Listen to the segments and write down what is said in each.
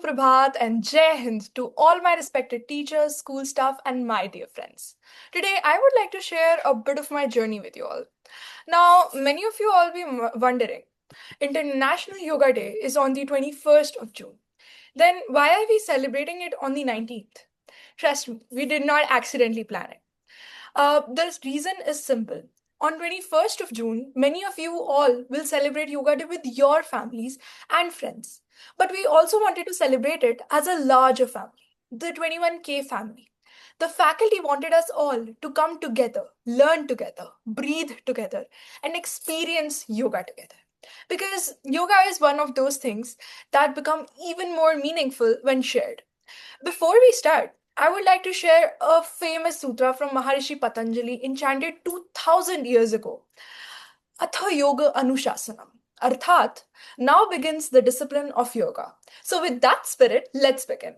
Suprabhat and Jai Hind to all my respected teachers, school staff, and my dear friends. Today, I would like to share a bit of my journey with you all. Now, many of you all be wondering, International Yoga Day is on the 21st of June. Then why are we celebrating it on the 19th? Trust me, we did not accidentally plan it. The reason is simple. On 21st of June, many of you all will celebrate Yoga Day with your families and friends. But we also wanted to celebrate it as a larger family, the 21K family. The faculty wanted us all to come together, learn together, breathe together, and experience yoga together. Because yoga is one of those things that become even more meaningful when shared. Before we start, I would like to share a famous sutra from Maharishi Patanjali enchanted 2000 years ago. Atha Yoga Anushasanam. Arthat, now begins the discipline of yoga. So, with that spirit, let's begin.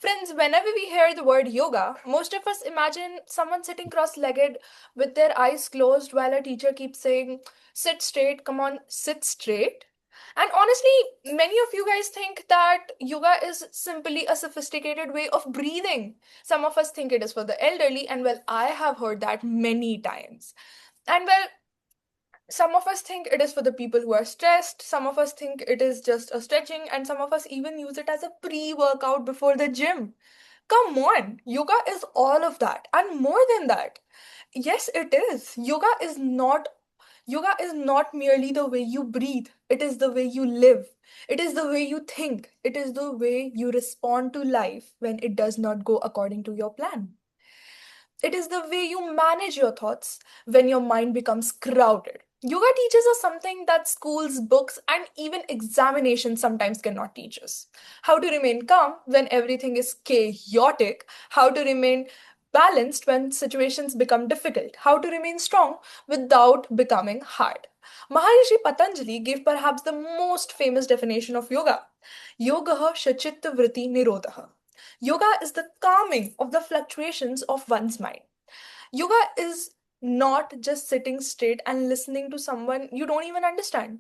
Friends, whenever we hear the word yoga, most of us imagine someone sitting cross legged with their eyes closed while a teacher keeps saying, sit straight, come on, sit straight. And honestly, many of you guys think that yoga is simply a sophisticated way of breathing. Some of us think it is for the elderly, and well, I have heard that many times. And well, some of us think it is for the people who are stressed, some of us think it is just a stretching, and some of us even use it as a pre workout before the gym. Come on, yoga is all of that and more than that. Yes, it is. Yoga is not merely the way you breathe, it is the way you live. It is the way you think. It is the way you respond to life when it does not go according to your plan. It is the way you manage your thoughts when your mind becomes crowded. Yoga teaches us something that schools, books, and even examinations sometimes cannot teach us. How to remain calm when everything is chaotic, how to remain balanced when situations become difficult, how to remain strong without becoming hard. Maharishi Patanjali gave perhaps the most famous definition of yoga. Yoga shachitta vritti nirodha. Yoga is the calming of the fluctuations of one's mind. Yoga is not just sitting straight and listening to someone you don't even understand.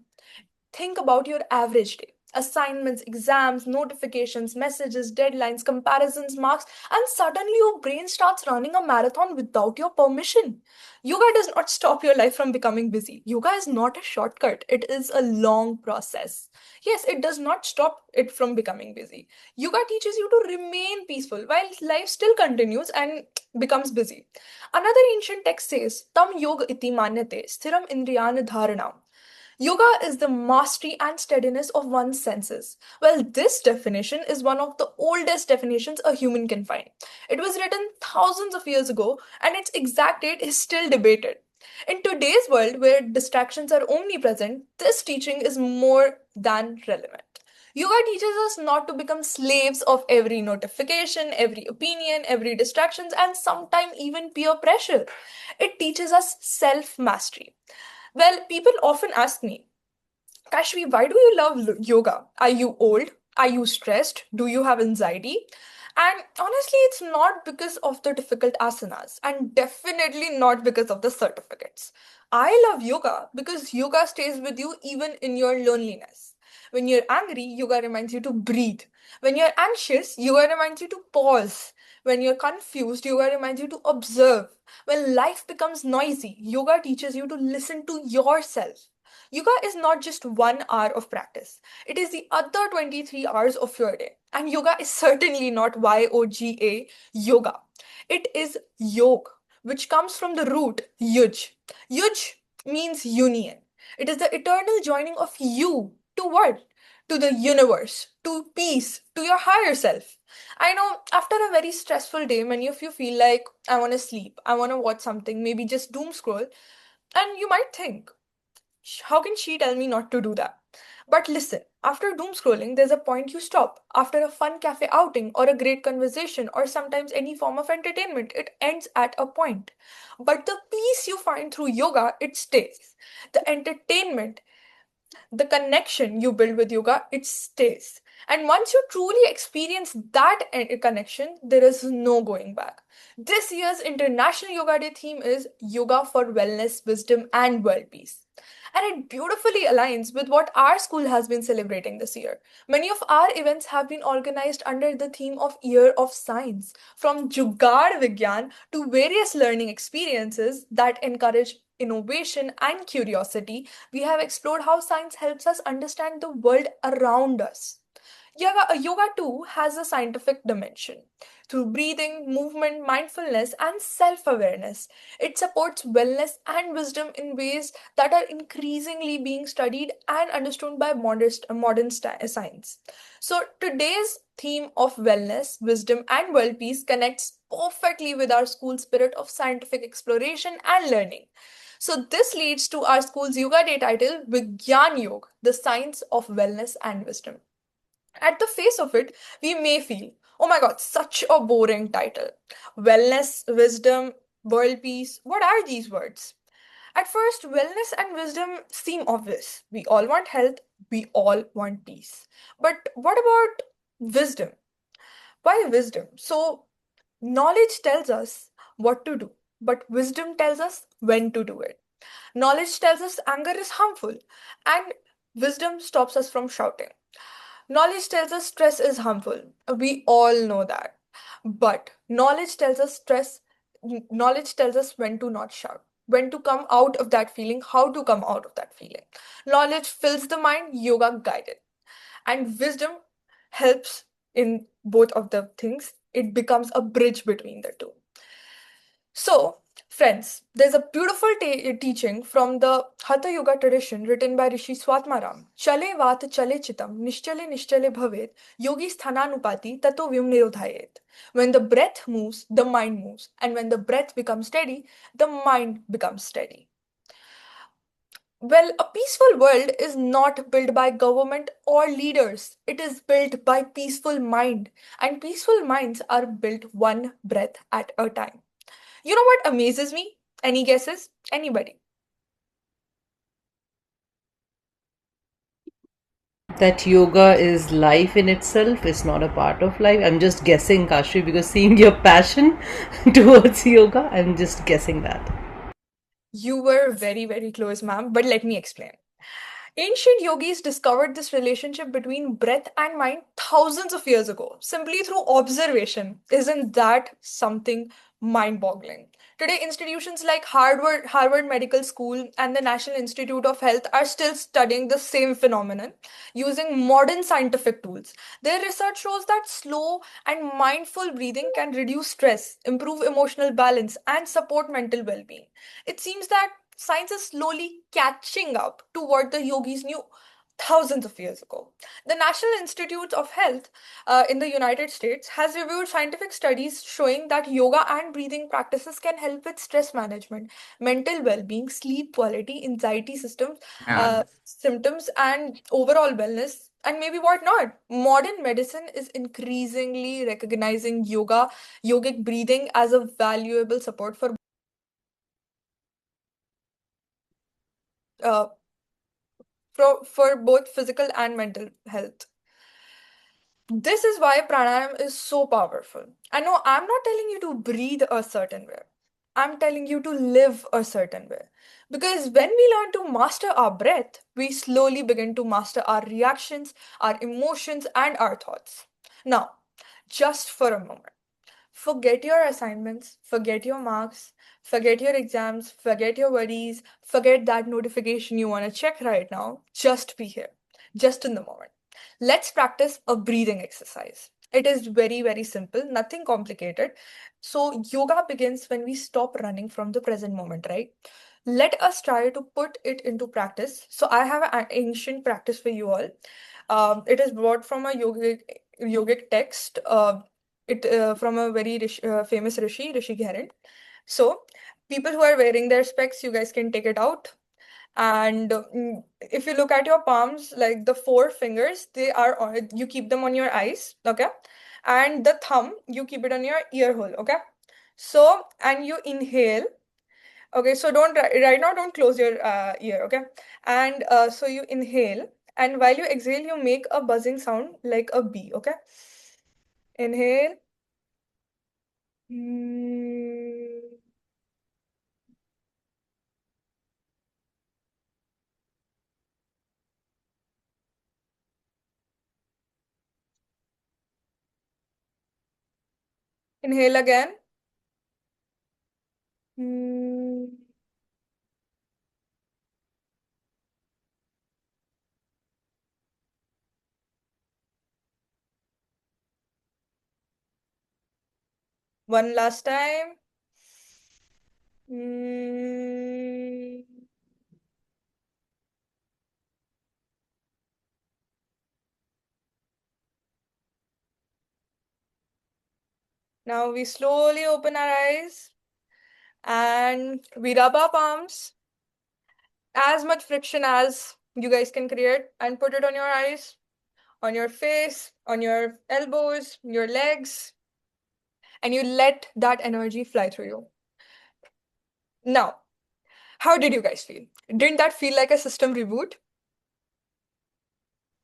Think about your average day. Assignments, exams, notifications, messages, deadlines, comparisons, marks, and suddenly your brain starts running a marathon without your permission. Yoga does not stop your life from becoming busy. Yoga is not a shortcut, it is a long process. Yes, it does not stop it from becoming busy. Yoga teaches you to remain peaceful while life still continues and becomes busy. Another ancient text says, Tam yoga iti manyate, sthiram indriyana dharanam. Yoga is the mastery and steadiness of one's senses. Well, this definition is one of the oldest definitions a human can find. It was written thousands of years ago, and its exact date is still debated. In today's world, where distractions are omnipresent, this teaching is more than relevant. Yoga teaches us not to become slaves of every notification, every opinion, every distractions, and sometimes even peer pressure. It teaches us self mastery. Well, people often ask me, Kashvi, why do you love yoga? Are you old? Are you stressed? Do you have anxiety? And honestly, it's not because of the difficult asanas, and definitely not because of the certificates. I love yoga because yoga stays with you even in your loneliness. When you're angry, yoga reminds you to breathe. When you're anxious, yoga reminds you to pause. When you're confused, yoga reminds you to observe. When life becomes noisy, yoga teaches you to listen to yourself. Yoga is not just 1 hour of practice, it is the other 23 hours of your day. And yoga is certainly not yoga, yoga. It is yog, which comes from the root yuj. Yuj means union. It is the eternal joining of you to what? To the universe, to peace, to your higher self. I know after a very stressful day, many of you feel like, I want to sleep, I want to watch something, maybe just doom scroll. And you might think, how can she tell me not to do that? But listen, after doom scrolling, there's a point you stop. After a fun cafe outing or a great conversation or sometimes any form of entertainment, it ends at a point. But the peace you find through yoga, it stays. The entertainment, the connection you build with yoga, it stays. And once you truly experience that connection, there is no going back. This year's International Yoga Day theme is Yoga for Wellness, Wisdom, and World Peace. And it beautifully aligns with what our school has been celebrating this year. Many of our events have been organized under the theme of Year of Science, from Jugaad Vigyan to various learning experiences that encourage innovation and curiosity. We have explored how science helps us understand the world around us. Yoga too has a scientific dimension. Through breathing, movement, mindfulness, and self awareness, it supports wellness and wisdom in ways that are increasingly being studied and understood by modern science. So, today's theme of wellness, wisdom, and world peace connects perfectly with our school spirit of scientific exploration and learning. So, this leads to our school's Yoga Day title, Vigyan Yoga, the science of wellness and wisdom. At the face of it, we may feel, oh my god, such a boring title. Wellness, wisdom, world peace, what are these words? At first, wellness and wisdom seem obvious. We all want health, we all want peace. But what about wisdom? Why wisdom? So, knowledge tells us what to do, but wisdom tells us when to do it. Knowledge tells us anger is harmful, and wisdom stops us from shouting. Knowledge tells us stress is harmful. We all know that. But knowledge tells us when to not shout, when to come out of that feeling, how to come out of that feeling. Knowledge fills the mind, yoga guided. And wisdom helps in both of the things. It becomes a bridge between the two. So, friends, there's a beautiful teaching from the Hatha Yoga tradition written by Rishi Swatmaram. Chale vat chale chitam, nishchale nishchale bhavet, yogi sthananupati tato vyum nirodhayet. When the breath moves, the mind moves. And when the breath becomes steady, the mind becomes steady. Well, a peaceful world is not built by government or leaders. It is built by peaceful mind. And peaceful minds are built one breath at a time. You know what amazes me? Any guesses? Anybody? That yoga is life in itself, is not a part of life. I'm just guessing, Kashvi, because seeing your passion towards yoga, I'm just guessing that. You were very, very close, ma'am, but let me explain. Ancient yogis discovered this relationship between breath and mind thousands of years ago, simply through observation. Isn't that something mind boggling? Today, institutions like Harvard Medical School and the National Institute of Health are still studying the same phenomenon using modern scientific tools. Their research shows that slow and mindful breathing can reduce stress, improve emotional balance, and support mental well being. It seems that science is slowly catching up to what the yogis knew thousands of years ago. The National Institutes of Health in the United States has reviewed scientific studies showing that yoga and breathing practices can help with stress management, mental well being, sleep quality, anxiety symptoms, and overall wellness. And maybe what not? Modern medicine is increasingly recognizing yogic breathing as a valuable support uh, for both physical and mental health. This is why pranayam is so powerful. I know I'm not telling you to breathe a certain way. I'm telling you to live a certain way. Because when we learn to master our breath, we slowly begin to master our reactions, our emotions, and our thoughts. Now, just for a moment. Forget your assignments, forget your marks, forget your exams, forget your worries, forget that notification you want to check right now. Just be here, just in the moment. Let's practice a breathing exercise. It is very, very simple, nothing complicated. So, yoga begins when we stop running from the present moment, right? Let us try to put it into practice. So, I have an ancient practice for you all. It is brought from a yogic text. It from a very famous Rishi Gherin. So, people who are wearing their specs, you guys can take it out. And if you look at your palms, like the four fingers, you keep them on your eyes, okay? And the thumb, you keep it on your ear hole, okay? So, and you inhale. Okay, so don't right now, don't close your ear, okay? And so you inhale, and while you exhale, you make a buzzing sound like a bee, okay? Inhale. Mm, Inhale again. Hmm. One last time. Hmm. Now we slowly open our eyes and we rub our palms. As much friction as you guys can create and put it on your eyes, on your face, on your elbows, your legs, and you let that energy fly through you. Now, how did you guys feel? Didn't that feel like a system reboot?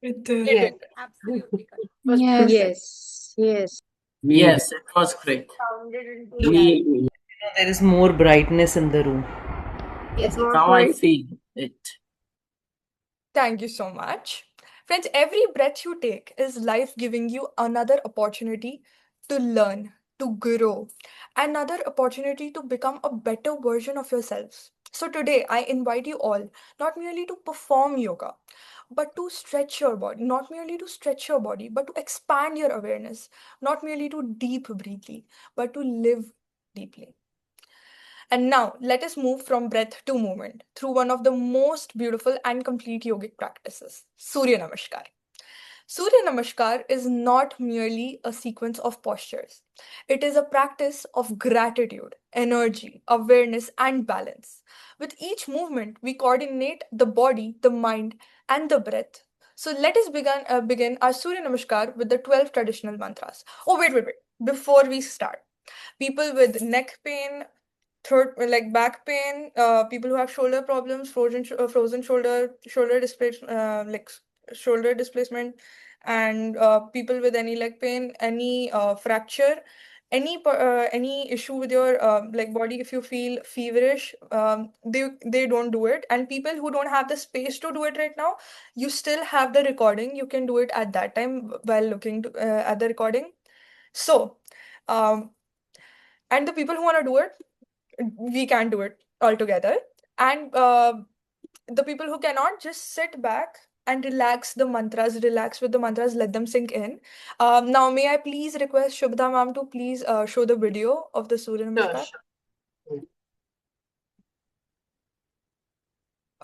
It It did. did. Absolutely correct. Was Yes. perfect. Yes. Yes, it was great. Rounded into reality. We There is more brightness in the room. Yes. More now I point. feel it. Thank you so much. Friends, every breath you take is life giving you another opportunity to learn, to grow, another opportunity to become a better version of yourselves. So, today I invite you all not merely to perform yoga, but to stretch your body, not merely to stretch your body, but to expand your awareness, not merely to deep breathly, but to live deeply. And now let us move from breath to movement through one of the most beautiful and complete yogic practices, Surya Namaskar. Surya Namaskar is not merely a sequence of postures. It is a practice of gratitude, energy, awareness, and balance. With each movement, we coordinate the body, the mind, and the breath. So let us begin our Surya Namaskar with the 12 traditional mantras. Oh, wait. Before we start, people with neck pain, third like back pain, people who have shoulder problems, frozen shoulder shoulder displacement, and people with any leg pain, any fracture, any issue with your like body. If you feel feverish, they don't do it. And people who don't have the space to do it right now, you still have the recording. You can do it at that time while looking at the recording. So um, and the people who want to do it, we can do it all together. And the people who cannot, just sit back and relax with the mantras, let them sink in. Now, may I please request Shubhda ma'am to please show the video of the Surya Sure, Namaskar? sure.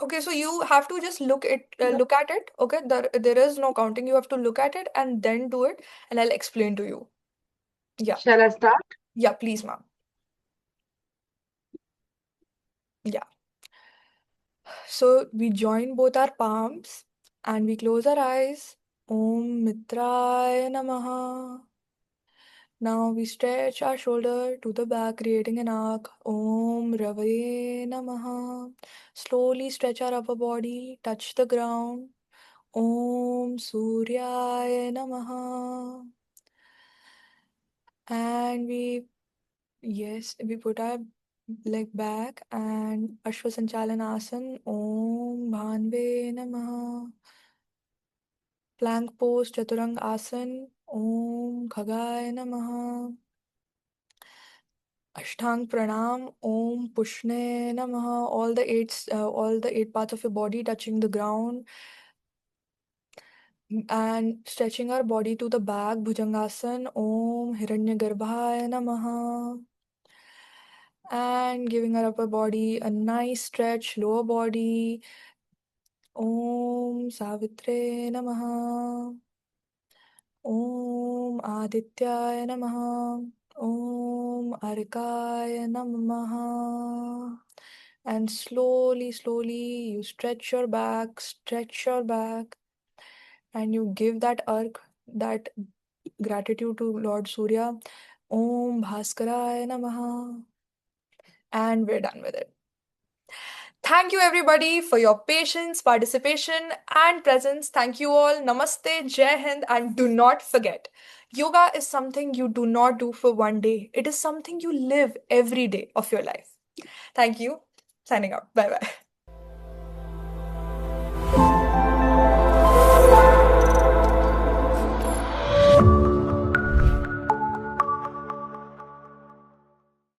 Okay, so you have to just look at it. Okay, there is no counting. You have to look at it and then do it, and I'll explain to you. Yeah, Shall I start? yeah, please, ma'am. Yeah. So we join both our palms and we close our eyes. Om Mitraya Namaha. Now we stretch our shoulder to the back, creating an arc. Om Ravaye Namaha. Slowly stretch our upper body, touch the ground. Om Suryaya Namaha. And we put our leg back and Ashwasanchalanasana. Om Bhanve Namaha. Plank pose, Chaturang Asan. Om Khagaya Namaha. Ashtang Pranam. Om Pushne Namaha. All the eight parts of your body touching the ground and stretching our body to the back. Bhujangasana. Om Hiranyagarbhaya Namaha. And giving our upper body a nice stretch, lower body. Om Savitre Namaha. Om Adityaya Namaha. Om Arikaya Namaha. And slowly, you stretch your back, and you give that arc, that gratitude to Lord Surya. Om Bhaskaraya Namaha. And we're done with it. Thank you, everybody, for your patience, participation, and presence. Thank you all. Namaste, Jai Hind, and do not forget yoga is something you do not do for one day, it is something you live every day of your life. Thank you. Signing out. Bye bye.